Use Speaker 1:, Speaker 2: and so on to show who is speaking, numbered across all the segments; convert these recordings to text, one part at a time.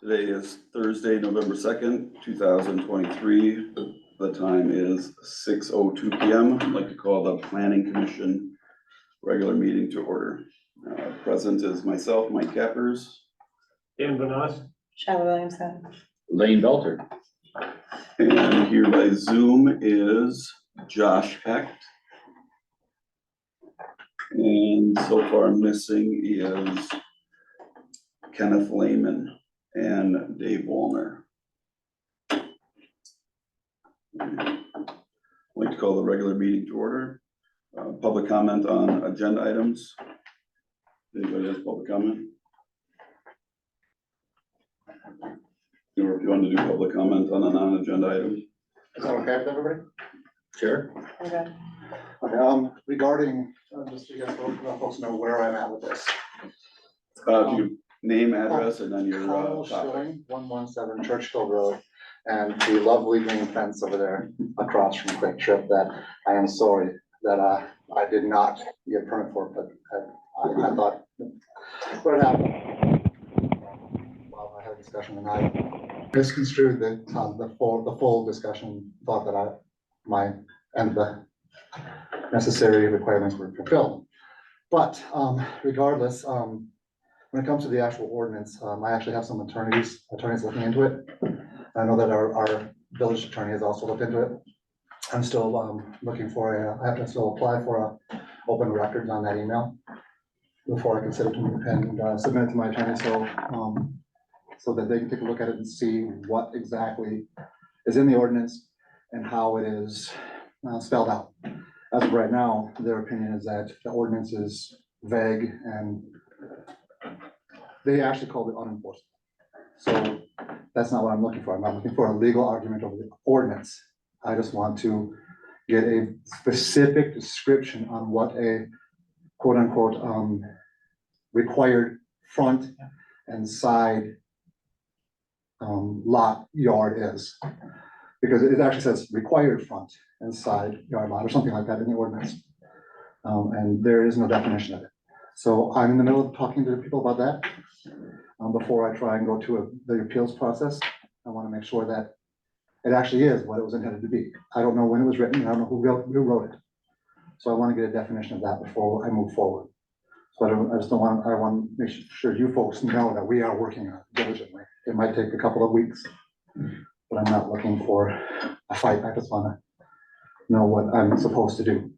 Speaker 1: Today is Thursday, November 2nd, 2023. The time is 6:02 p.m. I'd like to call the Planning Commission regular meeting to order. Present is myself, Mike Cappers.
Speaker 2: Dan Vanas.
Speaker 3: Shallow Williamson.
Speaker 4: Lane Belter.
Speaker 1: And here by Zoom is Josh Hecht. And so far missing is Kenneth Lehman and Dave Wallner. I'd like to call the regular meeting to order. Public comment on agenda items. Anybody has public comment? Or if you want to do public comment on a non-agenda item.
Speaker 5: Is that okay with everybody?
Speaker 4: Sure.
Speaker 3: Okay.
Speaker 5: Okay, regarding, just to get folks know where I'm at with this.
Speaker 1: If you name, address, and then your
Speaker 5: Carl
Speaker 1: topic.
Speaker 5: Schilling, 117 Churchill Road, and the lovely green fence over there across from Quick Trip that I am sorry that I did not get a permit for, but I thought what happened. Well, I had a discussion and I misconstrued the full discussion, thought that my and the necessary requirements were fulfilled. But regardless, when it comes to the actual ordinance, I actually have some attorneys looking into it. I know that our village attorney has also looked into it. I'm still looking for I have to still apply for a open records on that email before I can send it to and submit it to my attorney, so that they can take a look at it and see what exactly is in the ordinance and how it is spelled out. As of right now, their opinion is that the ordinance is vague and they actually called it unenforceable. So that's not what I'm looking for. I'm not looking for a legal argument over the ordinance. I just want to get a specific description on what a quote unquote required front and side lot yard is. Because it actually says required front and side yard lot or something like that in the ordinance. And there is no definition of it. So I'm in the middle of talking to people about that. Before I try and go to the appeals process, I want to make sure that it actually is what it was intended to be. I don't know when it was written, I don't know who wrote it. So I want to get a definition of that before I move forward. So I just don't want, I want to make sure you folks know that we are working on it diligently. It might take a couple of weeks, but I'm not looking for a fight. I just want to know what I'm supposed to do.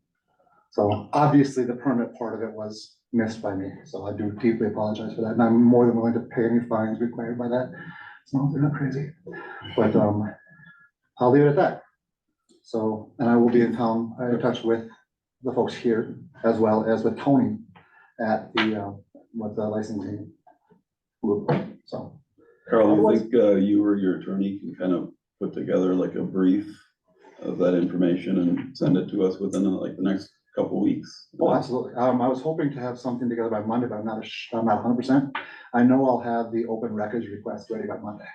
Speaker 5: So obviously the permit part of it was missed by me. So I do deeply apologize for that. And I'm more than willing to pay any fines required by that. As long as they're not crazy. But I'll leave it at that. So, and I will be in touch with the folks here as well as with Tony at the with the licensing group. So
Speaker 1: Carl, you think you or your attorney can kind of put together like a brief of that information and send it to us within like the next couple weeks?
Speaker 5: oh, absolutely. I was hoping to have something together by Monday, but I'm not 100%. I know I'll have the open records request ready by Monday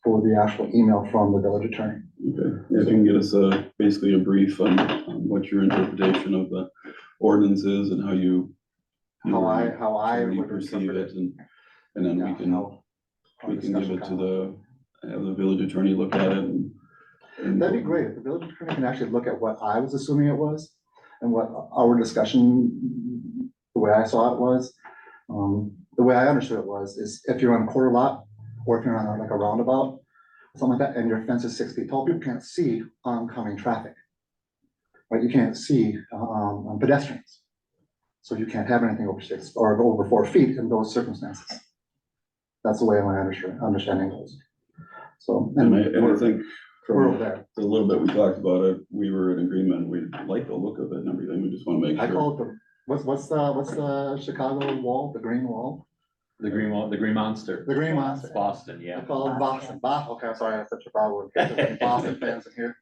Speaker 5: for the actual email from the village attorney.
Speaker 1: Okay, yeah, if you can get us basically a brief on what your interpretation of the ordinance is and how you
Speaker 5: would
Speaker 1: perceive
Speaker 5: interpret
Speaker 1: it, and then
Speaker 5: Yeah,
Speaker 1: we can
Speaker 5: how
Speaker 1: give it to have the village attorney look at it and
Speaker 5: That'd be great. If the village attorney can actually look at what I was assuming it was and what our discussion, the way I saw it was, the way I understood it was, is if you're on a quarter lot or if you're on like a roundabout, something like that, and your fence is 6 feet tall, people can't see oncoming traffic. Right? You can't see pedestrians. So you can't have anything over 6 or over 4 feet in those circumstances. That's the way my understanding goes. So,
Speaker 1: and I think
Speaker 5: we're over
Speaker 1: from
Speaker 5: there.
Speaker 1: the little bit we talked about it, we were in agreement. We like the look of it and everything. We just want to make
Speaker 5: I
Speaker 1: sure.
Speaker 5: call it the, what's the Chicago wall, the green wall?
Speaker 4: The green wall, the green monster.
Speaker 5: The green monster.
Speaker 4: Boston,
Speaker 5: I
Speaker 4: yeah.
Speaker 5: call it Boston. Okay, I'm sorry, I said Chicago. In case there's any Boston fans in here.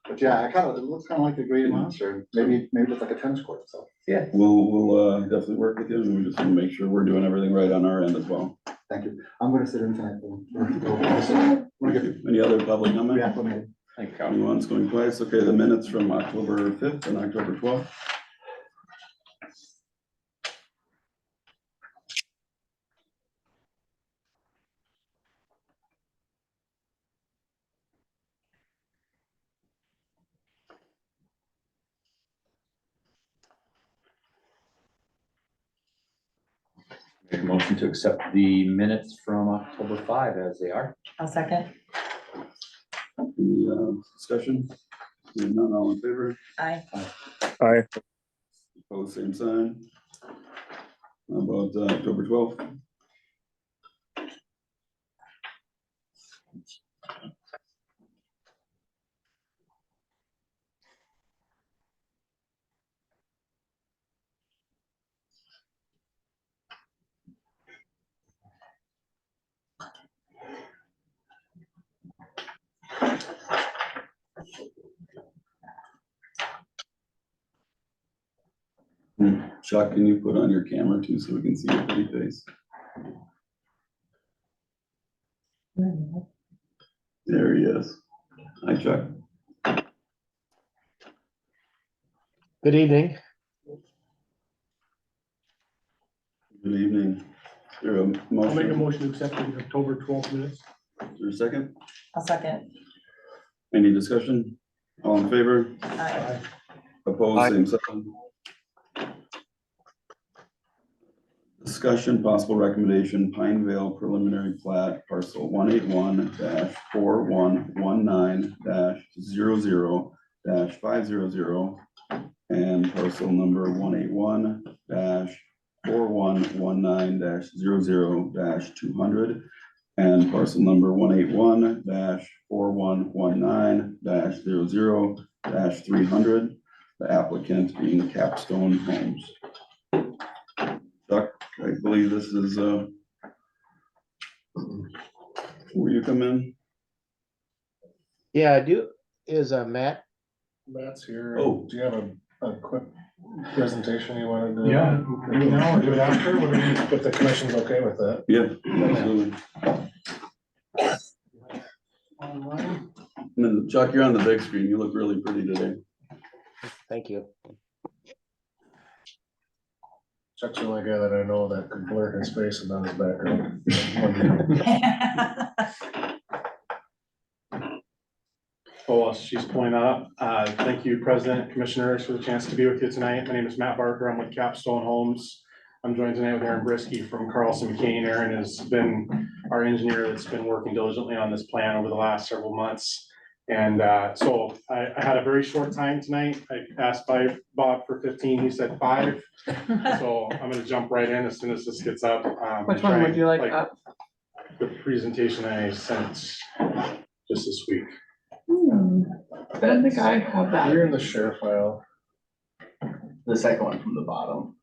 Speaker 5: But yeah, it looks kind of like the green monster. Maybe it's like a tennis court, so.
Speaker 4: Yeah.
Speaker 1: We'll definitely work with you, and we just want to make sure we're doing everything right on our end as well.
Speaker 5: Thank you. I'm gonna sit in tonight.
Speaker 1: Any other public comment?
Speaker 5: Reacclimated.
Speaker 4: Thank you, Carl.
Speaker 1: Anyone's going twice? Okay, the minutes from October 5th and October 12th.
Speaker 4: Make a motion to accept the minutes from October 5 as they are.
Speaker 3: I'll second.
Speaker 1: Any, discussion? Seeing none, all in favor?
Speaker 3: Aye.
Speaker 6: Aye.
Speaker 1: Opposed, same sign. How about October 12th? Chuck, can you put on your camera too so we can see your pretty face? There he is. Hi, Chuck.
Speaker 6: Good evening.
Speaker 1: Good evening. Is there a
Speaker 2: I'll make a
Speaker 1: motion?
Speaker 2: motion to accept the October 12th minutes.
Speaker 1: Is there a second?
Speaker 3: I'll second.
Speaker 1: Any discussion? All in favor?
Speaker 3: Aye.
Speaker 1: Opposed,
Speaker 6: Aye.
Speaker 1: same sign. Discussion, possible recommendation, Pine Vale preliminary plat, parcel 181-4119-00-500, and parcel number 181-4119-00-200, and parcel number 181-4119-00-300, the applicant being Capstone Homes. Chuck, I believe this is, where you come in?
Speaker 6: Yeah, I do. Is Matt?
Speaker 7: Matt's here.
Speaker 1: Oh.
Speaker 7: Do you have a quick presentation you wanted to?
Speaker 2: Yeah, do it now or do it after, whatever you.
Speaker 7: If the commission's okay with that.
Speaker 1: Yeah, absolutely.
Speaker 2: Online.
Speaker 1: And then Chuck, you're on the big screen. You look really pretty today.
Speaker 6: Thank you.
Speaker 7: Chuck's the only guy that I know that could blur his face and not his background.
Speaker 8: Oh, well, she's pulling up. Thank you, President, Commissioners, for the chance to be with you tonight. My name is Matt Barker. I'm with Capstone Homes. I'm joined tonight with Aaron Brisky from Carlson McCain. Aaron has been our engineer that's been working diligently on this plan over the last several months. And so I had a very short time tonight. I asked Bob for 15, he said 5. So I'm gonna jump right in as soon as this gets up.
Speaker 3: Which one would you like up?
Speaker 8: The presentation I sent just this week.
Speaker 9: I don't think I have that.
Speaker 7: You're in the share file.
Speaker 9: The second one from the bottom.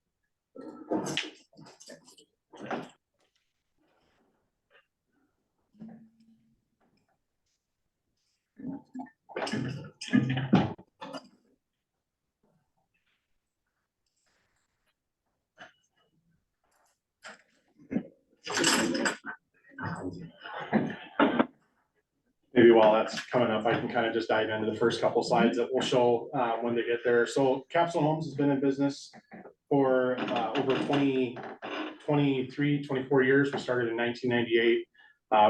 Speaker 8: Maybe while that's coming up, I can kind of just dive into the first couple slides that we'll show when they get there. So Capstone Homes has been in business for over 24 years. We started in 1998.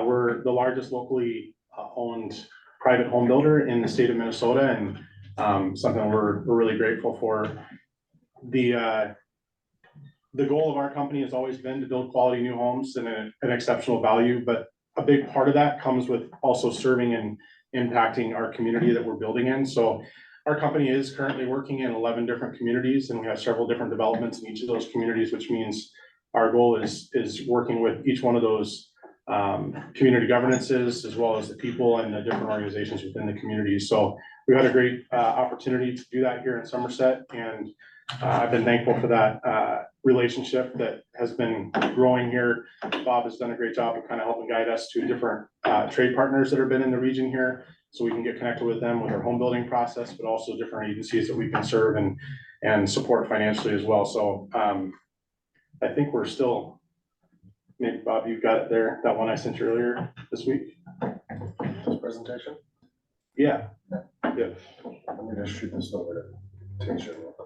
Speaker 8: We're the largest locally owned private home builder in the state of Minnesota, and something we're really grateful for. The goal of our company has always been to build quality new homes and an exceptional value, but a big part of that comes with also serving and impacting our community that we're building in. So our company is currently working in 11 different communities, and we have several different developments in each of those communities, which means our goal is working with each one of those community governances, as well as the people and the different organizations within the community. So we've had a great opportunity to do that here in Somerset, and I've been thankful for that relationship that has been growing here. Bob has done a great job of kind of helping guide us to different trade partners that have been in the region here, so we can get connected with them with our home building process, but also different agencies that we can serve and support financially as well. So I think we're still, maybe Bob, you've got it there, that one I sent you earlier this week.
Speaker 7: This presentation?
Speaker 8: Yeah.
Speaker 7: Let me just shoot this over to Tasia real quick.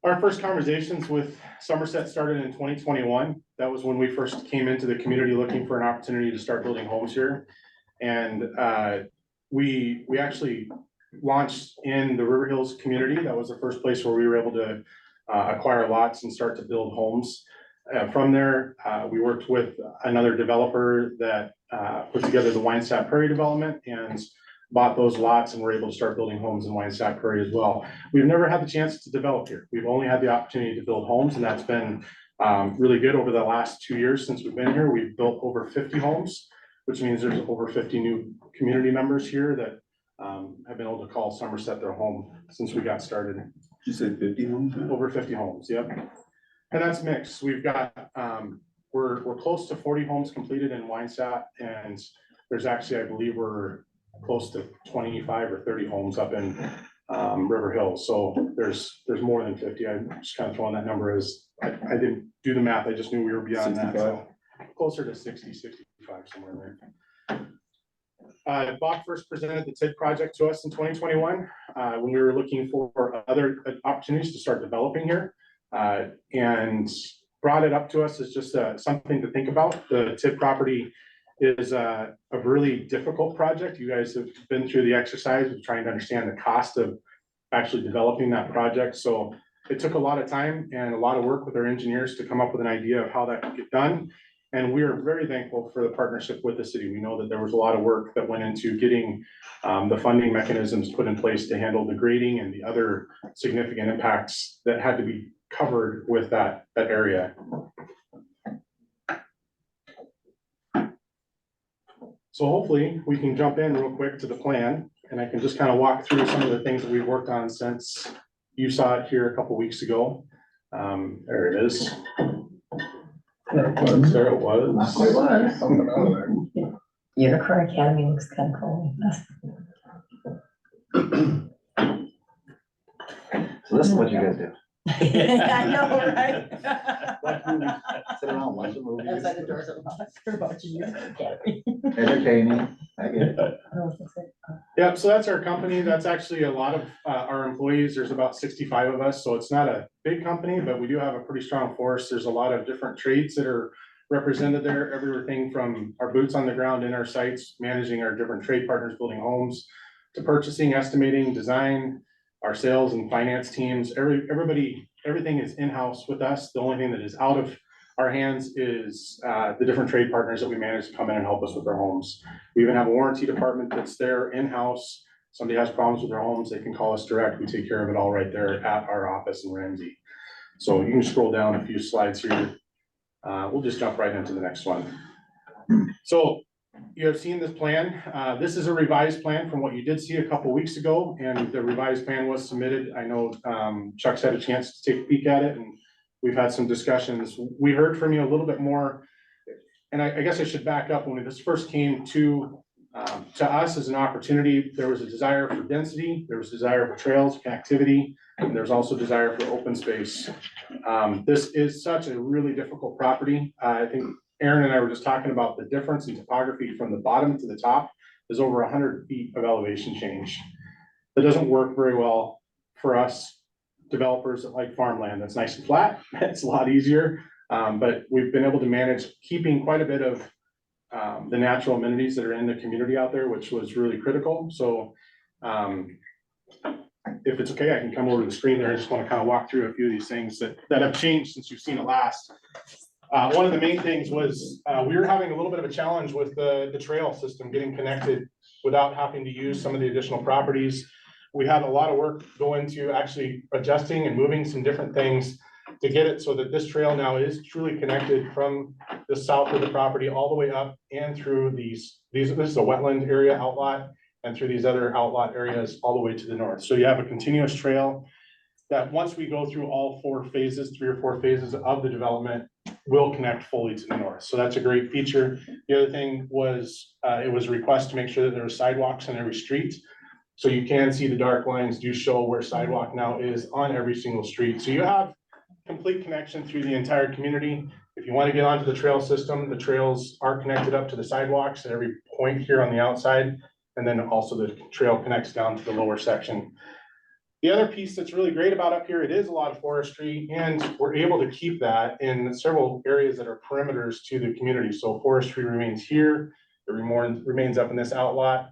Speaker 8: Our first conversations with Somerset started in 2021. That was when we first came into the community looking for an opportunity to start building homes here. And we actually launched in the River Hills community. That was the first place where we were able to acquire lots and start to build homes. From there, we worked with another developer that put together the Winesap Prairie development and bought those lots and were able to start building homes in Winesap Prairie as well. We've never had the chance to develop here. We've only had the opportunity to build homes, and that's been really good over the last 2 years since we've been here. We've built over 50 homes, which means there's over 50 new community members here that have been able to call Somerset their home since we got started.
Speaker 1: Did you say 50 homes?
Speaker 8: Over 50 homes, yep. And that's mixed. We've got, we're close to 40 homes completed in Winesap, and there's actually, I believe we're close to 25 or 30 homes up in River Hill. So there's more than 50. I'm just kind of throwing that number as, I didn't do the math. I just knew we were beyond that. So closer to 60, 65, somewhere there. Bach first presented the TID project to us in 2021 when we were looking for other opportunities to start developing here, and brought it up to us as just something to think about. The TID property is a really difficult project. You guys have been through the exercise of trying to understand the cost of actually developing that project. So it took a lot of time and a lot of work with our engineers to come up with an idea of how that could get done. And we are very thankful for the partnership with the city. We know that there was a lot of work that went into getting the funding mechanisms put in place to handle the grading and the other significant impacts that had to be covered with that area. So hopefully we can jump in real quick to the plan, and I can just kind of walk through some of the things that we've worked on since you saw it here a couple weeks ago. There it is. There it was.
Speaker 3: It was.
Speaker 7: Something out of there.
Speaker 3: Unicorn Academy looks kind of cool.
Speaker 9: So this is what you guys do.
Speaker 3: I know, right?
Speaker 9: Sit around, watch a movie.
Speaker 3: Outside the doors of the office, for about a year. Academy.
Speaker 9: Entertaining. I get it.
Speaker 8: Yeah, so that's our company. That's actually a lot of our employees. There's about 65 of us, so it's not a big company, but we do have a pretty strong force. There's a lot of different trades that are represented there. Everything from our boots on the ground in our sites, managing our different trade partners, building homes, to purchasing, estimating, design, our sales and finance teams. Everything is in-house with us. The only thing that is out of our hands is the different trade partners that we manage to come in and help us with their homes. We even have a warranty department that's there in-house. Somebody has problems with their homes, they can call us direct. We take care of it all right there at our office in Ramsey. So you can scroll down a few slides here. We'll just jump right into the next one. So you have seen this plan. This is a revised plan from what you did see a couple weeks ago, and the revised plan was submitted. I know Chuck's had a chance to take a peek at it, and we've had some discussions. We heard from you a little bit more, and I guess I should back up. When this first came to us as an opportunity, there was a desire for density, there was desire for trails, connectivity, and there's also desire for open space. This is such a really difficult property. I think Aaron and I were just talking about the difference in topography from the bottom to the top is over 100 feet of elevation change. That doesn't work very well for us developers that like farmland that's nice and flat. It's a lot easier, but we've been able to manage keeping quite a bit of the natural amenities that are in the community out there, which was really critical. So if it's okay, I can come over to the screen there. I just want to kind of walk through a few of these things that have changed since you've seen it last. One of the main things was we were having a little bit of a challenge with the trail system getting connected without having to use some of the additional properties. We had a lot of work go into actually adjusting and moving some different things to get it so that this trail now is truly connected from the south of the property all the way up and through these this is a wetland area outlot, and through these other outlot areas all the way to the north. So you have a continuous trail that once we go through all 4 phases, 3 or 4 phases of the development, will connect fully to the north. So that's a great feature. The other thing was, it was a request to make sure that there were sidewalks on every street. So you can see the dark lines do show where sidewalk now is on every single street. So you have complete connection through the entire community. If you want to get onto the trail system, the trails are connected up to the sidewalks at every point here on the outside. And then also the trail connects down to the lower section. The other piece that's really great about up here, it is a lot of forestry, and we're able to keep that in several areas that are perimeters to the community. So forestry remains here, it remains up in this outlot.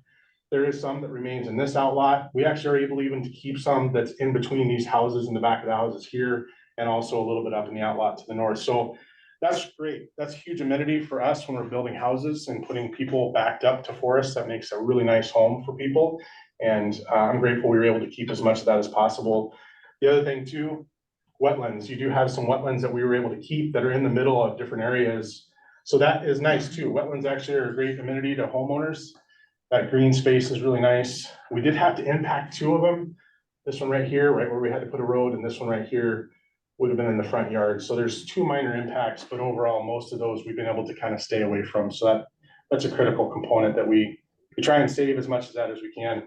Speaker 8: There is some that remains in this outlot. We actually are able even to keep some that's in between these houses, in the back of the houses here, and also a little bit up in the outlot to the north. So that's great. That's a huge amenity for us when we're building houses and putting people backed up to forests. That makes a really nice home for people. And I'm grateful we were able to keep as much of that as possible. The other thing too, wetlands. You do have some wetlands that we were able to keep that are in the middle of different areas. So that is nice too. Wetlands actually are a great amenity to homeowners. That green space is really nice. We did have to impact two of them. This one right here, right where we had to put a road, and this one right here would have been in the front yard. So there's two minor impacts, but overall, most of those we've been able to kind of stay away from. So that's a critical component that we try and save as much of that as we can.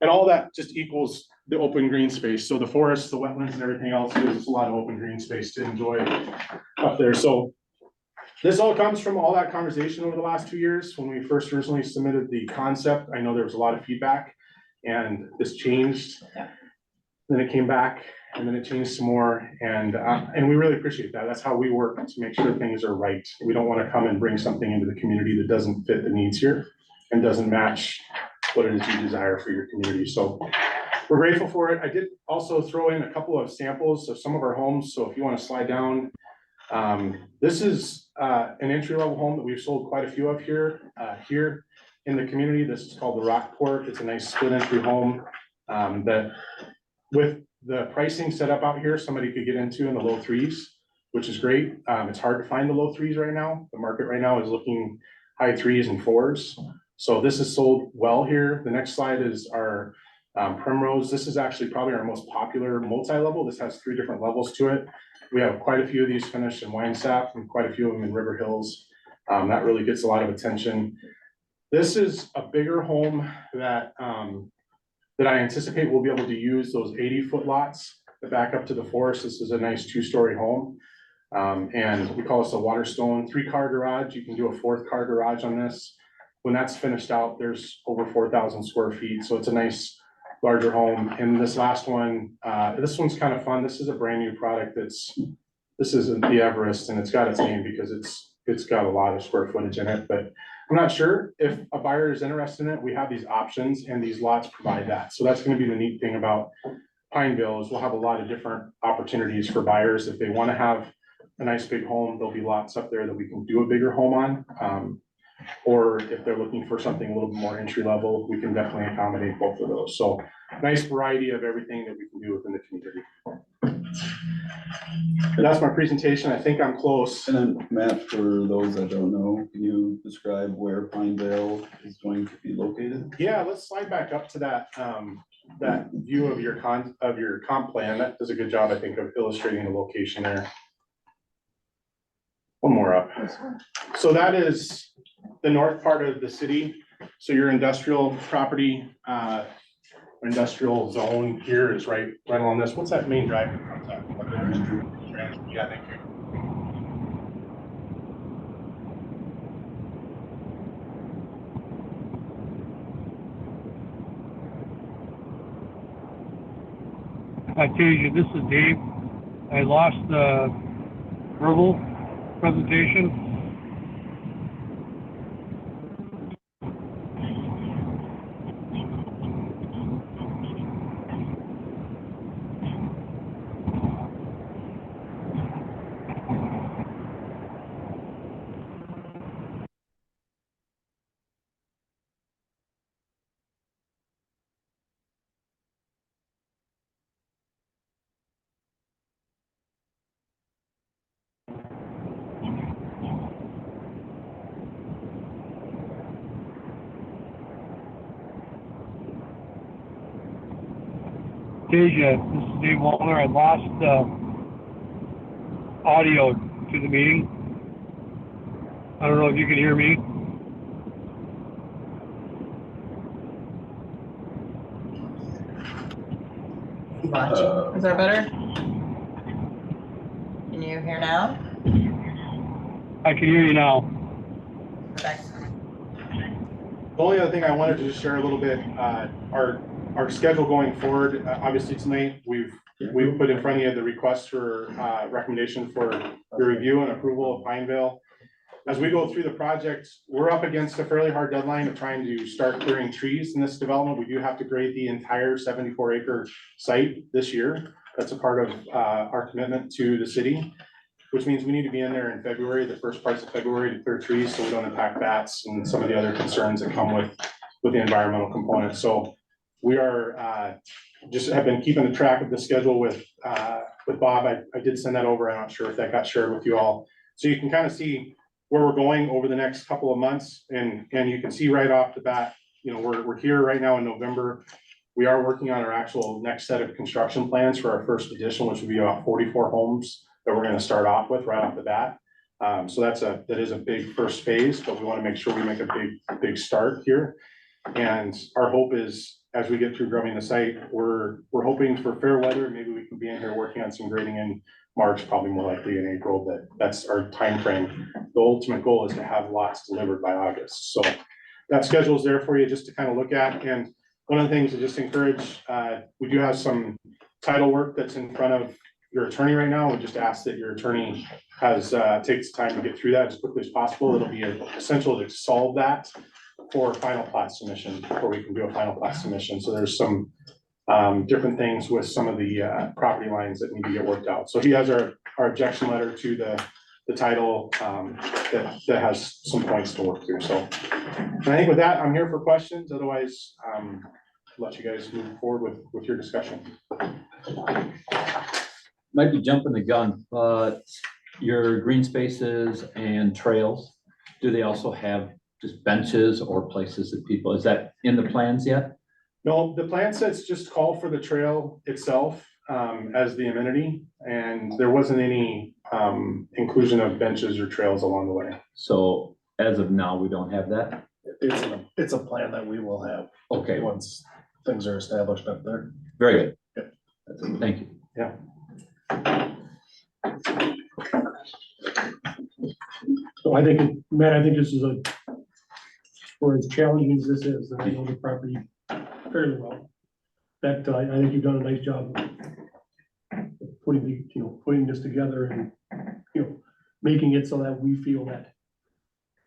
Speaker 8: And all that just equals the open green space. So the forests, the wetlands and everything else gives us a lot of open green space to enjoy up there. So this all comes from all that conversation over the last 2 years. When we first originally submitted the concept, I know there was a lot of feedback and this changed.
Speaker 3: Yeah.
Speaker 8: Then it came back and then it changed some more. And we really appreciate that. That's how we work to make sure things are right. We don't want to come and bring something into the community that doesn't fit the needs here and doesn't match what it is you desire for your community. So we're grateful for it. I did also throw in a couple of samples of some of our homes. So if you want to slide down, this is an entry-level home that we've sold quite a few of here in the community. This is called the Rockport. It's a nice split entry home that with the pricing set up out here, somebody could get into in the low threes, which is great. It's hard to find the low threes right now. The market right now is looking high threes and fours. So this is sold well here. The next slide is our Primrose. This is actually probably our most popular multi-level. This has 3 different levels to it. We have quite a few of these finished in Winesap and quite a few of them in River Hills. That really gets a lot of attention. This is a bigger home that I anticipate we'll be able to use those 80-foot lots that back up to the forest. This is a nice 2-story home. And we call this a Waterstone 3-car garage. You can do a 4th car garage on this. When that's finished out, there's over 4,000 square feet. So it's a nice larger home. And this last one, this one's kind of fun. This is a brand new product. This isn't the Everest, and it's got its name because it's got a lot of square footage in it, but I'm not sure if a buyer is interested in it. We have these options and these lots provide that. So that's going to be the neat thing about Pineville is we'll have a lot of different opportunities for buyers. If they want to have a nice big home, there'll be lots up there that we can do a bigger home on. Or if they're looking for something a little bit more entry level, we can definitely accommodate both of those. So nice variety of everything that we can do within the community. And that's my presentation. I think I'm close.
Speaker 1: And then Matt, for those that don't know, can you describe where Pineville is going to be located?
Speaker 8: Yeah, let's slide back up to that that view of your comp plan. That does a good job, I think, of illustrating the location there. One more up. So that is the north part of the city. So your industrial property, industrial zone here is right along this. What's that main drive? Yeah, thank you.
Speaker 2: Octasia, this is Dave. I lost the verbal presentation. Octasia, this is Dave Wallner. I lost audio to the meeting. I don't know if you can hear me.
Speaker 3: Is that better? Can you hear now?
Speaker 2: I can hear you now.
Speaker 3: Okay.
Speaker 8: The only other thing I wanted to just share a little bit, our schedule going forward, obviously tonight, we've put in front of you the request for recommendation for your review and approval of Pineville. as we go through the project, we're up against a fairly hard deadline of trying to start clearing trees in this development. We do have to grade the entire 74-acre site this year. That's a part of our commitment to the city, which means we need to be in there in February, the first parts of February, to clear trees so we don't impact bats and some of the other concerns that come with the environmental components. So we are just have been keeping the track of the schedule with Bob. I did send that over. I'm not sure if that got shared with you all. So you can kind of see where we're going over the next couple of months, and you can see right off the bat, you know, we're here right now in November. We are working on our actual next set of construction plans for our first edition, which will be about 44 homes that we're going to start off with right off the bat. So that is a big first phase, but we want to make sure we make a big start here. And our hope is, as we get through grubbing the site, we're hoping for fair weather. Maybe we can be in here working on some grading in March, probably more likely in April, but that's our time frame. The ultimate goal is to have lots delivered by August. So that schedule is there for you just to kind of look at. And one of the things to just encourage, we do have some title work that's in front of your attorney right now. We just ask that your attorney takes time to get through that as quickly as possible. It'll be essential to solve that for final plat submission, before we can do a final plat submission. So there's some different things with some of the property lines that need to get worked out. So he has our objection letter to the title that has some points to work through. So and I think with that, I'm here for questions. Otherwise, let you guys move forward with your discussion.
Speaker 4: Might be jumping the gun, but your green spaces and trails, do they also have just benches or places that people, is that in the plans yet?
Speaker 8: No, the plan sets just call for the trail itself as the amenity, and there wasn't any inclusion of benches or trails along the way.
Speaker 4: So as of now, we don't have that?
Speaker 7: It's a plan that we will have
Speaker 4: Okay,
Speaker 7: once things are established up there.
Speaker 4: very good.
Speaker 7: Yep.
Speaker 4: That's it. Thank you.
Speaker 8: Yeah.
Speaker 10: So I think, Matt, I think this is for as challenging as this is, and I know the property fairly well. That, I think you've done a nice job of putting this together and, making it so that we feel that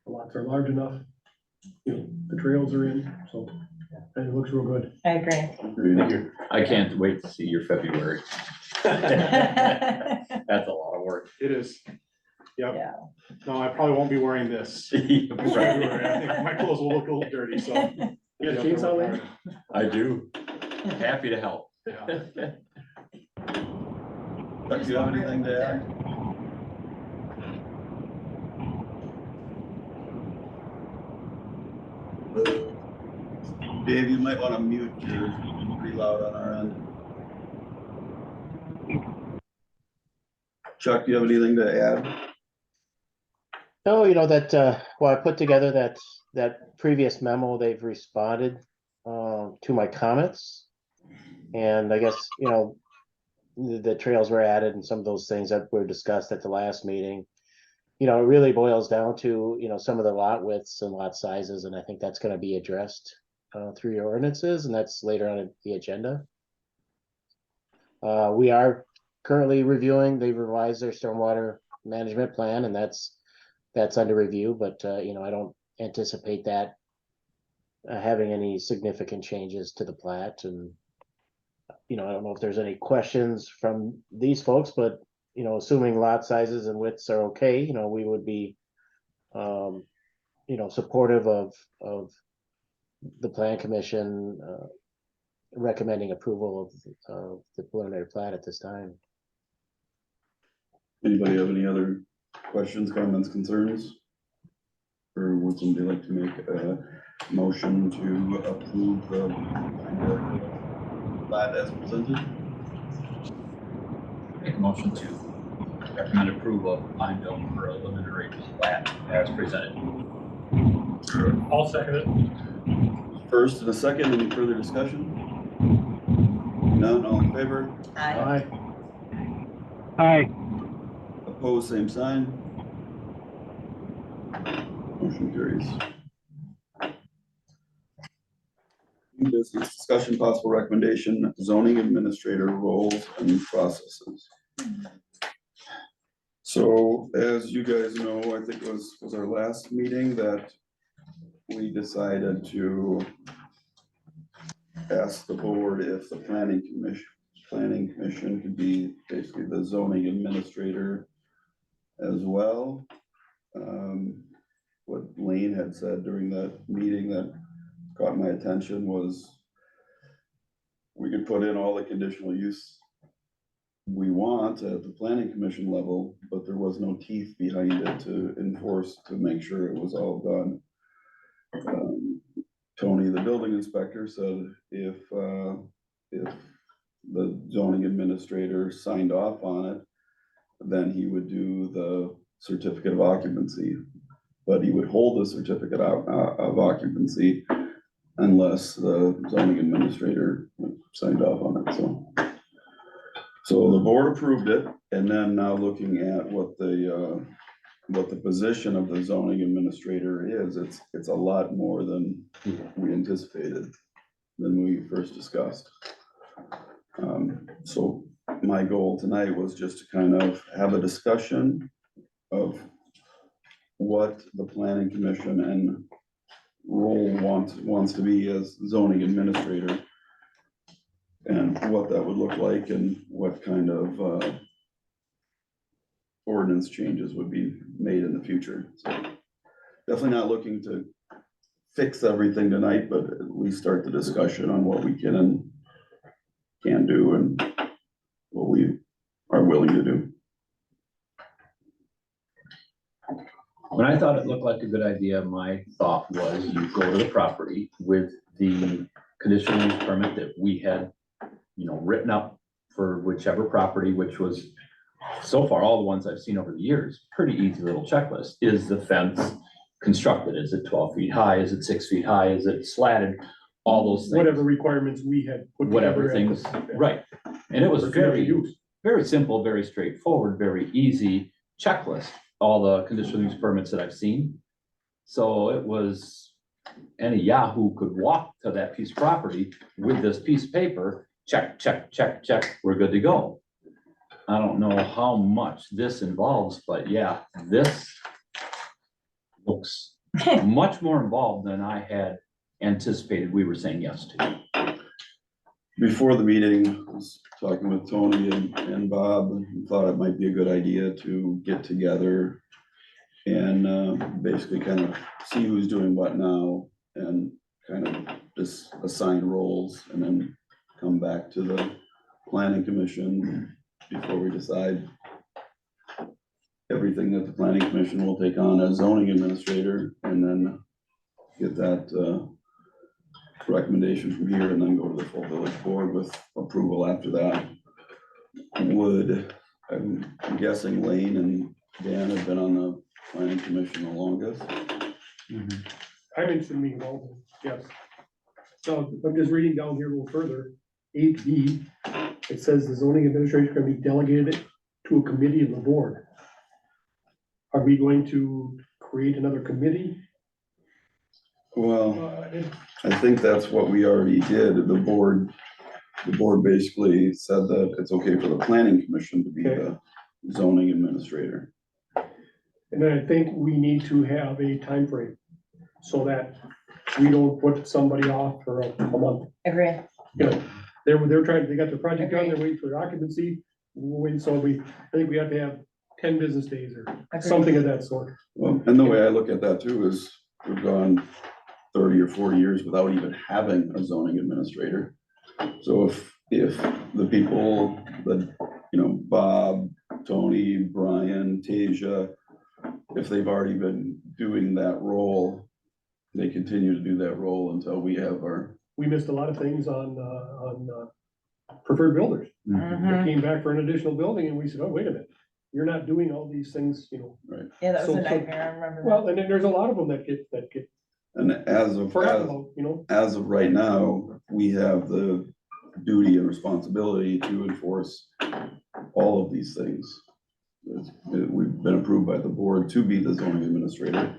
Speaker 10: the lots are large enough, the trails are in, so, and it looks real good.
Speaker 3: I agree.
Speaker 8: Thank you.
Speaker 4: I can't wait to see your February. That's a lot of work.
Speaker 8: It is. Yep.
Speaker 3: Yeah.
Speaker 8: No, I probably won't be wearing this. in February. I think my clothes will look a little dirty, so.
Speaker 10: You got a chainsaw there?
Speaker 4: I do. Happy to help.
Speaker 8: Yeah.
Speaker 1: Chuck, do you have anything to add? Dave, you might want to mute yours, it's pretty loud on our end. Chuck, do you have anything to add?
Speaker 6: No, I put together that previous memo, they've responded to my comments. And I guess, the trails were added and some of those things that were discussed at the last meeting. It really boils down to, some of the lot widths and lot sizes, and I think that's gonna be addressed through your ordinances, and that's later on the agenda. We are currently reviewing, they've revised their stormwater management plan, and that's under review, but I don't anticipate that having any significant changes to the plat. And I don't know if there's any questions from these folks, but assuming lot sizes and widths are okay, we would be supportive of the plan commission recommending approval of the preliminary plat at this time.
Speaker 1: Anybody have any other questions, comments, concerns? Or would somebody like to make a motion to approve the plat as presented?
Speaker 4: Make a motion to recommend approval of Pineville preliminary plat as presented.
Speaker 10: I'll second it.
Speaker 1: First and a second, any further discussion? None, all in favor?
Speaker 3: Aye.
Speaker 2: Aye.
Speaker 1: Opposed, same sign. Motion carries. New business discussion, possible recommendation, zoning administrator roles and processes. So as you guys know, I think it was our last meeting that we decided to ask the board if the planning commission could be basically the zoning administrator as well. What Lane had said during that meeting that caught my attention was we could put in all the conditional use we want at the planning commission level, but there was no teeth behind it to enforce, to make sure it was all done. Tony, the building inspector, said if the zoning administrator signed off on it, then he would do the certificate of occupancy. But he would hold the certificate of occupancy unless the zoning administrator signed off on it, so. So the board approved it, and then now looking at what the position of the zoning administrator is, it's a lot more than we anticipated, than we first discussed. So my goal tonight was just to kind of have a discussion of what the planning commission and role wants to be as zoning administrator, and what that would look like, and what kind of ordinance changes would be made in the future. So definitely not looking to fix everything tonight, but at least start the discussion on what we can and can't do, and what we are willing to do.
Speaker 4: When I thought it looked like a good idea, my thought was you go to the property with the conditional use permit that we had, written up for whichever property, which was so far, all the ones I've seen over the years, pretty easy little checklist. Is the fence constructed? Is it 12 feet high? Is it 6 feet high? Is it slatted? All those things.
Speaker 10: Whatever requirements we had put
Speaker 4: Whatever
Speaker 10: together.
Speaker 4: things, right. And it was
Speaker 10: For future
Speaker 4: very,
Speaker 10: use.
Speaker 4: very simple, very straightforward, very easy checklist, all the conditional use permits that I've seen. So it was, any Yahoo could walk to that piece of property with this piece of paper, check, check, check, check, we're good to go. I don't know how much this involves, but yeah, this looks much more involved than I had anticipated we were saying yes to.
Speaker 1: Before the meeting, I was talking with Tony and Bob, and thought it might be a good idea to get together and basically kind of see who's doing what now, and kind of just assign roles, and then come back to the planning commission before we decide everything that the planning commission will take on as zoning administrator, and then get that recommendation from here, and then go to the full village board with approval after that. I'm guessing Lane and Dan have been on the planning commission the longest.
Speaker 10: I'm interested in being involved, yes. So I'm just reading down here a little further, 8B, it says the zoning administration can be delegated to a committee of the board. Are we going to create another committee?
Speaker 1: Well, I think that's what we already did. The board basically said that it's okay for the planning commission to be the zoning administrator.
Speaker 10: And then I think we need to have a time frame so that we don't put somebody off for a month.
Speaker 3: Agree.
Speaker 10: You know, they're trying, they got their project done, they're waiting for their occupancy. I think we have to have 10 business days or
Speaker 3: Agreed.
Speaker 10: something of that sort.
Speaker 1: Well, and the way I look at that too is we've gone 30 or 40 years without even having a zoning administrator. So if the people that, Bob, Tony, Brian, Tasia, if they've already been doing that role, they continue to do that role until we have our.
Speaker 10: We missed a lot of things on preferred builders. They came back for an additional building and we said, oh, wait a minute, you're not doing all these things,
Speaker 1: Right.
Speaker 3: Yeah, that was
Speaker 10: So-
Speaker 3: a nightmare, I remember
Speaker 10: Well,
Speaker 3: that.
Speaker 10: and then there's a lot of them that get
Speaker 1: And as of
Speaker 10: forgotten about,
Speaker 1: as of right now, we have the duty and responsibility to enforce all of these things. We've been approved by the board to be the zoning administrator.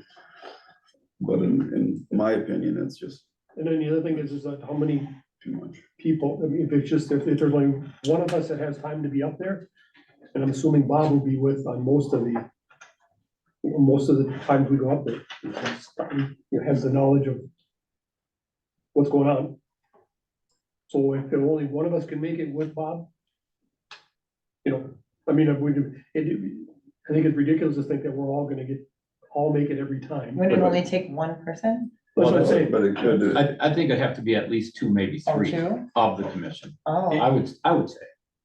Speaker 1: But in my opinion, it's just
Speaker 10: And then the other thing is that how many
Speaker 1: too much.
Speaker 10: people, I mean, if there's only one of us that has time to be up there, And I'm assuming Bob will be with on most of the times we go up there. He has the knowledge of what's going on. So if there only one of us can make it with Bob, you know, I mean, if we do, I think it's ridiculous to think that we're all gonna all make it every time.
Speaker 3: Would it only take one person
Speaker 10: That's what I'm saying.
Speaker 1: But it could,
Speaker 4: I think it'd have to be at least two, maybe
Speaker 3: or
Speaker 4: three
Speaker 3: two?
Speaker 4: of the commission.
Speaker 3: Oh,
Speaker 4: I would say.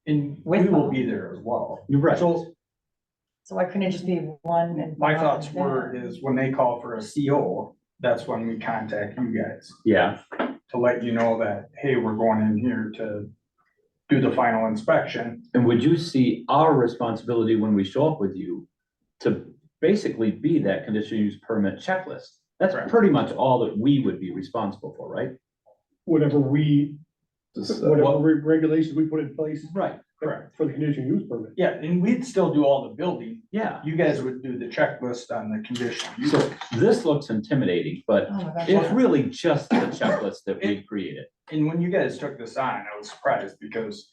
Speaker 11: And
Speaker 3: With
Speaker 11: we will
Speaker 3: Bob?
Speaker 11: be there as well.
Speaker 4: You're right.
Speaker 11: So
Speaker 3: so why couldn't it just be one and?
Speaker 11: my
Speaker 3: Bob
Speaker 11: thoughts
Speaker 3: and
Speaker 11: were,
Speaker 3: Ben?
Speaker 11: is when they call for a CO, that's when we contact you guys
Speaker 4: Yeah,
Speaker 11: to let you know that, hey, we're going in here to do the final inspection.
Speaker 4: and would you see our responsibility when we show up with you to basically be that conditional use permit checklist? That's
Speaker 11: Correct.
Speaker 4: pretty much all that we would be responsible for, right?
Speaker 10: Whatever
Speaker 1: just,
Speaker 10: regulations we put in place
Speaker 4: Right.
Speaker 11: Correct.
Speaker 10: for the conditional use permit.
Speaker 11: Yeah, and we'd still do all the building.
Speaker 4: Yeah,
Speaker 11: You guys would do the checklist on the condition.
Speaker 4: so this looks intimidating, but
Speaker 3: Oh my gosh.
Speaker 4: it's really just the checklist that we created.
Speaker 11: And when you guys took this on, I was surprised because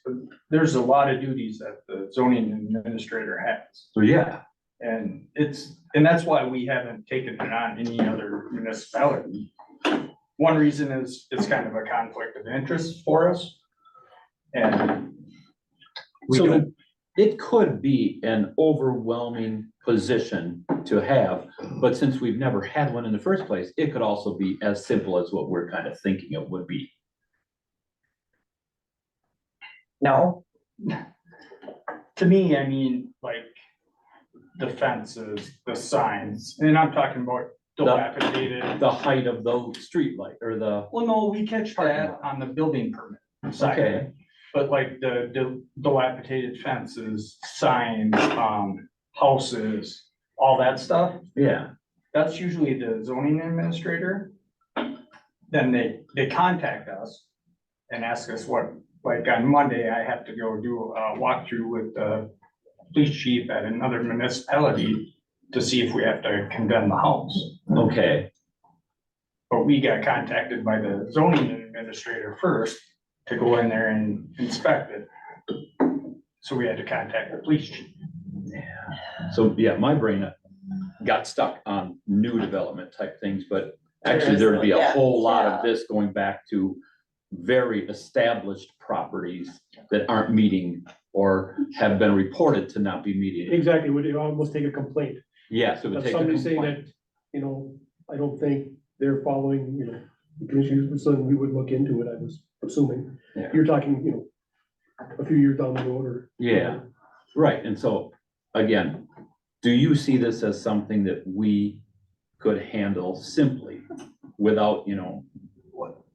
Speaker 11: there's a lot of duties that the zoning administrator has.
Speaker 4: So, yeah,
Speaker 11: And that's why we haven't taken it on any other municipality. One reason is it's kind of a conflict of interest for us. And we
Speaker 4: so
Speaker 11: don't,
Speaker 4: it could be an overwhelming position to have, but since we've never had one in the first place, it could also be as simple as what we're kind of thinking it would be.
Speaker 3: No,
Speaker 11: to me, I mean, like the fences, the signs, and I'm talking about dilapidated.
Speaker 4: The height of the street light or the,
Speaker 11: Well, no, we catch that on the building permit side. of it.
Speaker 4: okay,
Speaker 11: But like the dilapidated fences, signs, houses, all that stuff,
Speaker 4: yeah,
Speaker 11: that's usually the zoning administrator. Then they contact us and ask us what, like on Monday, I have to go do a walkthrough with the police chief at another municipality to see if we have to condemn the house.
Speaker 4: okay,
Speaker 11: But we got contacted by the zoning administrator first to go in there and inspect it. So we had to contact the police chief.
Speaker 4: so, yeah, my brain got stuck on new development type things, but actually there'd be a
Speaker 3: Yeah,
Speaker 4: whole lot of
Speaker 3: yeah.
Speaker 4: this going back to very established properties that aren't meeting or have been reported to not be meeting.
Speaker 10: Exactly, would it almost take a complaint?
Speaker 4: Yes, it would
Speaker 10: If
Speaker 4: take a
Speaker 10: somebody saying
Speaker 4: complaint.
Speaker 10: that, you know, I don't think they're following, you know, the conditional use, so we would look into it, I was assuming.
Speaker 4: Yeah.
Speaker 10: You're talking, you know, a few years down the road or.
Speaker 4: Yeah, right, and so, again, do you see this as something that we could handle simply without, you know,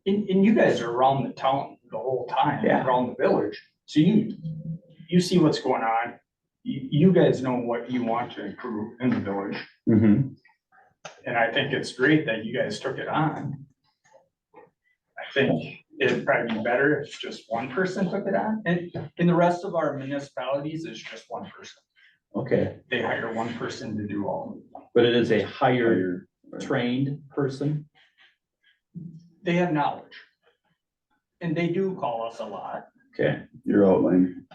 Speaker 11: And you guys are around the town the whole time,
Speaker 4: Yeah.
Speaker 11: around the village. So you see what's going on. You guys know what you want to improve in the village.
Speaker 4: mhm,
Speaker 11: And I think it's great that you guys took it on. I think it'd probably be better if just one person took it on. And in the rest of our municipalities, it's just one person.
Speaker 4: okay,
Speaker 11: They hire one person to do all of it.
Speaker 4: but it is a higher
Speaker 1: right.
Speaker 4: trained person?
Speaker 11: They have knowledge. And they do call us a lot.
Speaker 4: Okay,
Speaker 1: You're outline.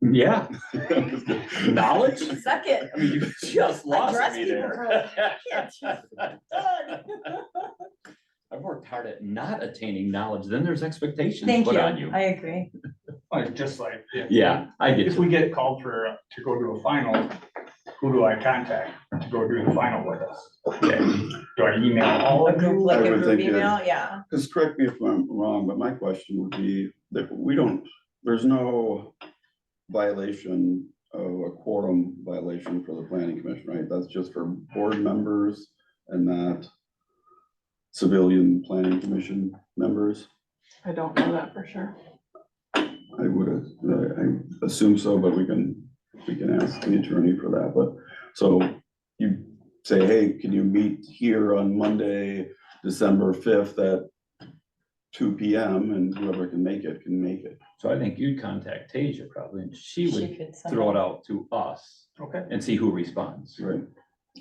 Speaker 4: yeah, knowledge?
Speaker 3: second.
Speaker 4: I mean, you just lost
Speaker 3: Address
Speaker 4: me
Speaker 3: people
Speaker 4: there.
Speaker 3: for a second. Done.
Speaker 4: I've worked hard at not attaining knowledge, then there's expectations
Speaker 3: Thank
Speaker 4: put
Speaker 3: you,
Speaker 4: on you.
Speaker 3: I agree.
Speaker 11: Like, just like.
Speaker 4: Yeah, I get
Speaker 11: If
Speaker 4: you.
Speaker 11: we get called to go do a final, who do I contact to go do the final with us?
Speaker 4: Okay.
Speaker 11: Do I email all
Speaker 3: A
Speaker 11: of
Speaker 3: group,
Speaker 11: you?
Speaker 3: like
Speaker 1: I
Speaker 3: a
Speaker 1: would
Speaker 3: group
Speaker 1: think,
Speaker 3: email, yeah.
Speaker 1: Because correct me if I'm wrong, but my question would be that we don't, there's no violation of a quorum violation for the planning commission, right? That's just for board members and not civilian planning commission members.
Speaker 12: I don't know that for sure.
Speaker 1: I would, I assume so, but we can ask the attorney for that, but, so you say, hey, can you meet here on Monday, December 5th at 2 PM, and whoever can make it, can make it.
Speaker 4: So I think you'd contact Tasia probably, and she
Speaker 3: She
Speaker 4: would
Speaker 3: could send
Speaker 4: throw it
Speaker 3: it.
Speaker 4: out to us
Speaker 11: Okay.
Speaker 4: and see who responds.
Speaker 1: Right.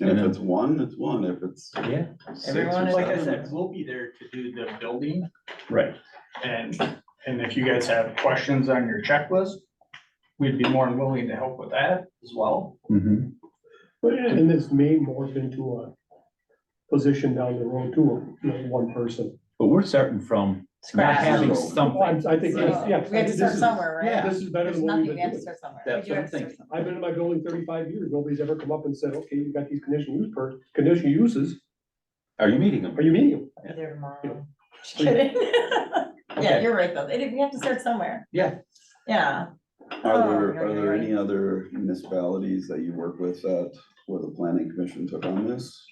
Speaker 1: And
Speaker 4: And
Speaker 1: if
Speaker 4: then-
Speaker 1: it's one, it's one, if it's
Speaker 4: Yeah,
Speaker 1: six
Speaker 3: Everyone
Speaker 1: or
Speaker 3: is-
Speaker 11: Like I
Speaker 1: seven,
Speaker 11: said, we'll be there to do the building
Speaker 4: right.
Speaker 11: and if you guys have questions on your checklist, we'd be more than willing to help with that as well.
Speaker 4: Mhm.
Speaker 10: And this may morph into a position down the road too, one person.
Speaker 4: But we're starting from not
Speaker 3: Scratch.
Speaker 4: having
Speaker 1: Zero.
Speaker 4: something.
Speaker 10: I think,
Speaker 3: So,
Speaker 10: yes.
Speaker 3: we have to
Speaker 10: this
Speaker 3: start
Speaker 10: is-
Speaker 3: somewhere, right?
Speaker 4: yeah.
Speaker 10: This is better
Speaker 3: There's
Speaker 10: than what
Speaker 3: nothing,
Speaker 10: we've
Speaker 3: we
Speaker 10: been
Speaker 3: have to
Speaker 10: doing.
Speaker 3: start somewhere.
Speaker 4: That's
Speaker 3: We do
Speaker 4: what
Speaker 3: have
Speaker 4: I'm
Speaker 3: to start
Speaker 4: thinking.
Speaker 3: somewhere.
Speaker 10: I've been in my building 35 years. Nobody's ever come up and said, okay, you've got these conditional uses.
Speaker 4: Are you meeting them?
Speaker 10: Are you meeting them?
Speaker 3: Be there tomorrow.
Speaker 10: You know.
Speaker 3: Just kidding. Yeah,
Speaker 4: Okay.
Speaker 3: you're right though. We have to start somewhere.
Speaker 4: Yeah.
Speaker 3: Yeah.
Speaker 1: Are
Speaker 3: Oh,
Speaker 1: there,
Speaker 3: you're
Speaker 1: are there
Speaker 3: right.
Speaker 1: any other municipalities that you work with that, where the planning commission took on this?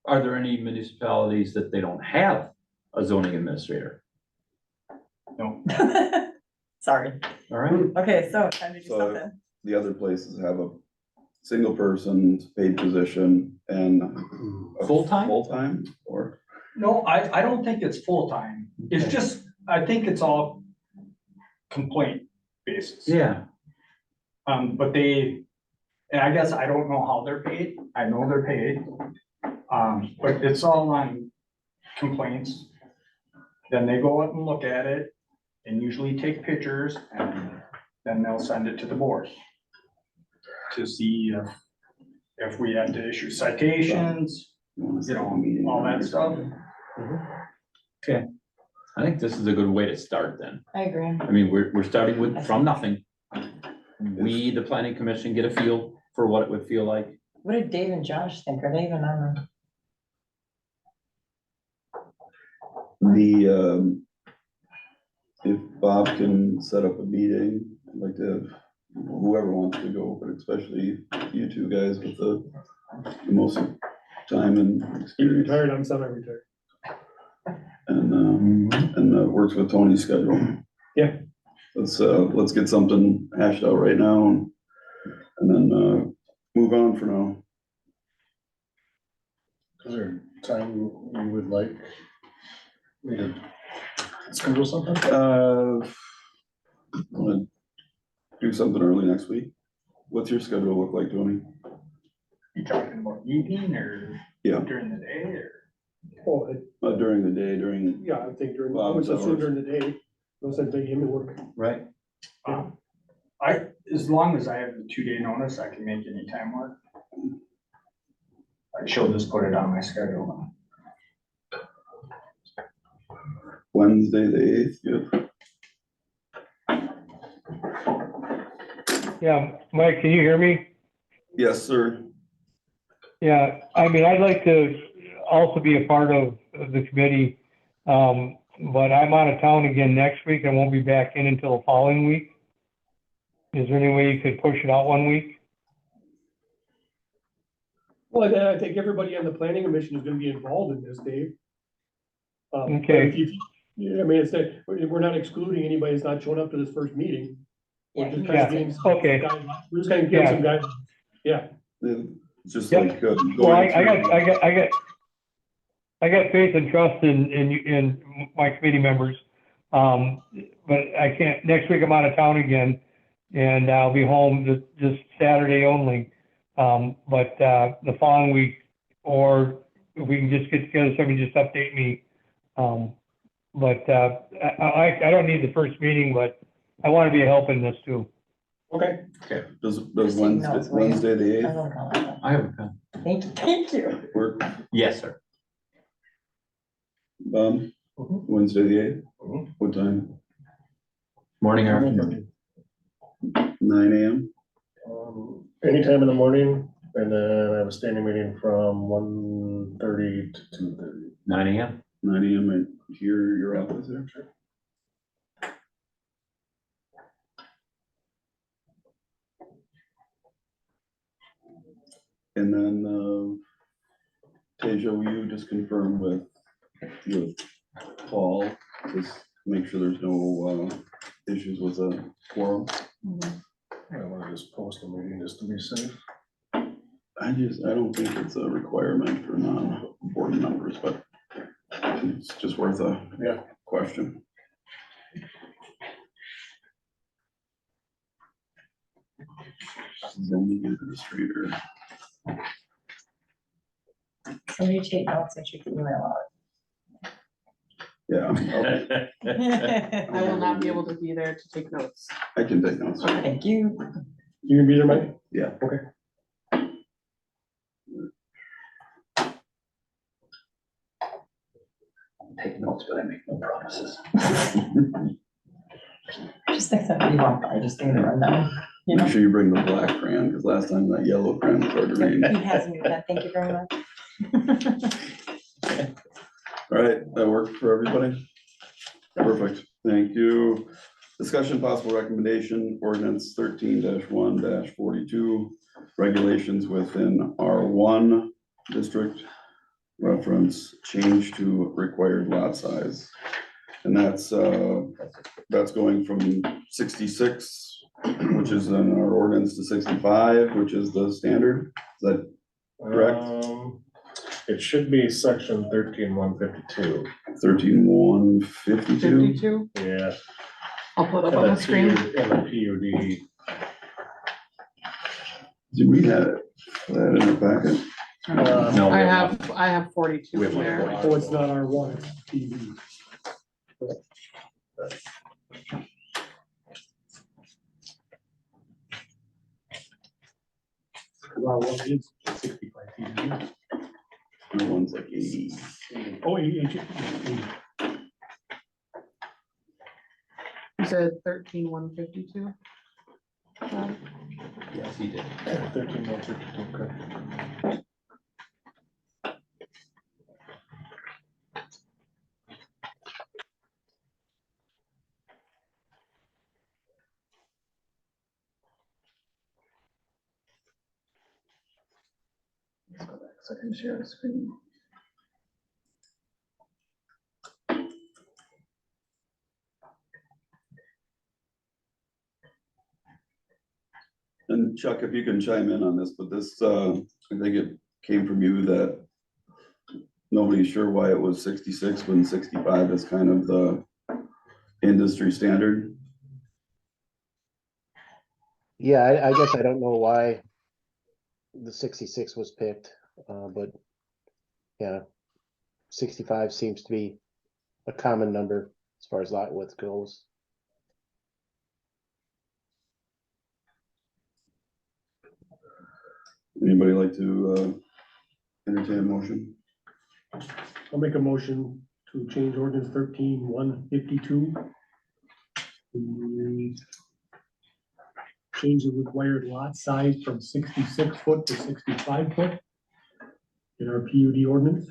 Speaker 4: Are there any municipalities that they don't have a zoning administrator?
Speaker 3: Sorry.
Speaker 4: All right.
Speaker 3: Okay, so time to do
Speaker 1: So-
Speaker 3: something.
Speaker 1: The other places have a single person paid position and. a
Speaker 4: Full-time?
Speaker 1: Full-time, or,
Speaker 11: No, I don't think it's full-time. It's just, I think it's all complaint basis.
Speaker 4: Yeah.
Speaker 11: But they, and I guess I don't know how they're paid. I know they're paid. But it's all on complaints. Then they go out and look at it and usually take pictures and then they'll send it to the board to see if we have to issue citations,
Speaker 1: you wanna
Speaker 11: you
Speaker 1: set a
Speaker 11: know,
Speaker 1: meeting
Speaker 11: all
Speaker 1: or
Speaker 11: that stuff.
Speaker 1: something?
Speaker 4: I think this is a good way to start then.
Speaker 3: I agree.
Speaker 4: I mean, we're starting with, from nothing. We, the planning commission, get a feel for what it would feel like.
Speaker 3: What did Dave and Josh think? Are they even on
Speaker 1: If Bob can set up a meeting, I'd like to have whoever wants to go, but especially you two guys with the most time and
Speaker 10: You're
Speaker 1: experience.
Speaker 10: retired, I'm semi-retired.
Speaker 1: And works with Tony's schedule.
Speaker 10: Yeah.
Speaker 1: Let's get something hashed out right now and then, move on for now.
Speaker 7: Is there time you would like me to schedule something?
Speaker 1: Wanna do something early next week? What's your schedule look like, Tony?
Speaker 11: You talking about evening or
Speaker 1: Yeah.
Speaker 11: during the day or?
Speaker 10: Oh,
Speaker 1: During the day, during,
Speaker 10: yeah, I think during, I
Speaker 1: Well,
Speaker 10: would assume
Speaker 1: hours.
Speaker 10: during the day, no sense taking him to work.
Speaker 4: Right.
Speaker 11: As long as I have the 2-day notice, I can make any time work. She'll just put it on my schedule.
Speaker 1: Wednesday, the eighth, good.
Speaker 2: Yeah, Mike, can you hear me?
Speaker 1: Yes, sir.
Speaker 2: Yeah, I mean, I'd like to also be a part of the committee. But I'm out of town again next week. I won't be back in until the following week. Is there any way you could push it out 1 week?
Speaker 10: Well, I think everybody on the planning commission is gonna be involved in this, Dave. But
Speaker 2: Okay.
Speaker 10: if you- Yeah, I mean, it's that, we're not excluding anybody that's not showing up to this first meeting. We're just kind of getting some
Speaker 2: okay.
Speaker 10: guidelines. We're just kind of getting some guys, yeah.
Speaker 1: It's just
Speaker 2: Yep.
Speaker 1: like.
Speaker 2: Well, I got faith and trust in my committee members. But I can't, next week I'm out of town again and I'll be home just Saturday only. But the following week, or if we can just get together, somebody just update me. But I don't need the first meeting, but I want to be a help in this too.
Speaker 10: Okay.
Speaker 4: Okay.
Speaker 1: Does
Speaker 3: Christine knows where you-
Speaker 1: Wednesday, the
Speaker 3: I
Speaker 1: eighth
Speaker 3: don't know that.
Speaker 4: I have a pen.
Speaker 3: Thank you.
Speaker 1: work,
Speaker 4: Yes, sir.
Speaker 1: Wednesday, the eighth? What time?
Speaker 4: Morning or afternoon?
Speaker 1: 9 AM?
Speaker 7: Anytime in the morning, and then I have a standing meeting from 1:30 to 2:30.
Speaker 4: 9 AM?
Speaker 1: 9 AM at your office there? And then, Tasia, will you just confirm with Paul, just make sure there's no, issues with the quorum?
Speaker 7: I want to just post a meeting just to be safe.
Speaker 1: I don't think it's a requirement for non-board members, but it's just worth a question. Zoning administrator.
Speaker 3: Somebody take notes and you can email out.
Speaker 1: Yeah,
Speaker 12: I will not be able to be there to take notes.
Speaker 1: I can take notes.
Speaker 3: Thank you.
Speaker 10: You gonna be there, Mike?
Speaker 1: Yeah.
Speaker 10: Okay.
Speaker 4: Take notes, but I make no promises.
Speaker 3: Just think that you want, I just think to run down, you know?
Speaker 1: Make sure you bring the black crayon, because last time that yellow crayon started to rain.
Speaker 3: He has a new pen, thank you very much.
Speaker 1: All right, that worked for everybody? Perfect, thank you. Discussion possible recommendation, ordinance 13-1-42, regulations within R1 district. Reference change to required lot size. And that's going from 66, which is in our ordinance, to 65, which is the standard. Is that correct?
Speaker 7: It should be section 13-152.
Speaker 1: 13-152?
Speaker 12: 52,
Speaker 7: Yeah.
Speaker 12: I'll put up
Speaker 7: And
Speaker 12: on the
Speaker 7: the
Speaker 12: screen.
Speaker 7: And the PUD.
Speaker 1: Did we have that in our packet?
Speaker 4: No, we
Speaker 12: I
Speaker 4: have
Speaker 12: have 42
Speaker 4: We have
Speaker 12: in there.
Speaker 10: Oh, it's not R1, it's TV. R1 is 65 TV.
Speaker 1: That one's like 80.
Speaker 10: Oh, 80.
Speaker 12: You said 13-152.
Speaker 4: Yes, he did.
Speaker 7: 13-152, correct.
Speaker 12: Let's go back so I can share the screen.
Speaker 1: And Chuck, if you can chime in on this, but this, I think it came from you that nobody's sure why it was 66 when 65 is kind of the industry standard.
Speaker 6: Yeah, I guess I don't know why the 66 was picked, but yeah, 65 seems to be a common number as far as lot width goes.
Speaker 1: Anybody like to entertain a motion?
Speaker 10: I'll make a motion to change ordinance 13-152. Change the required lot size from 66 foot to 65 foot in our PUD ordinance.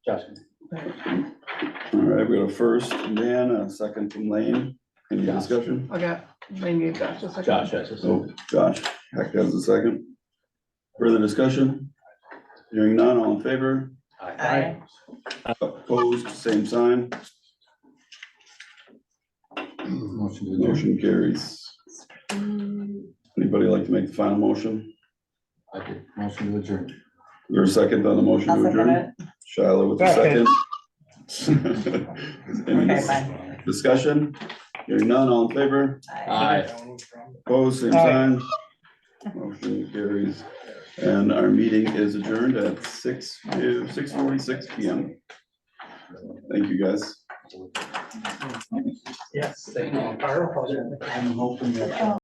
Speaker 4: Josh.
Speaker 1: All right, we got a first from Dan, a second from Lane. Any
Speaker 4: Josh.
Speaker 1: discussion?
Speaker 12: I got, I need Josh a second.
Speaker 4: Josh has a
Speaker 1: So Josh, Heck has a second. Further discussion? Hearing none, all in favor?
Speaker 3: Aye.
Speaker 1: Opposed, same sign.
Speaker 4: Motion to adjourn.
Speaker 1: Motion carries. Anybody like to make the final motion?
Speaker 4: I did. Motion to adjourn.
Speaker 1: Your second on the motion
Speaker 3: I'll
Speaker 1: to
Speaker 3: second
Speaker 1: adjourn? Shiloh with the second. Any
Speaker 3: Okay, fine.
Speaker 1: discussion? Hearing none, all in favor?
Speaker 4: Aye.
Speaker 1: Opposed, same sign. Motion carries. And our meeting is adjourned at 6:46 PM. Thank you, guys.
Speaker 11: Yes. I'm hoping that.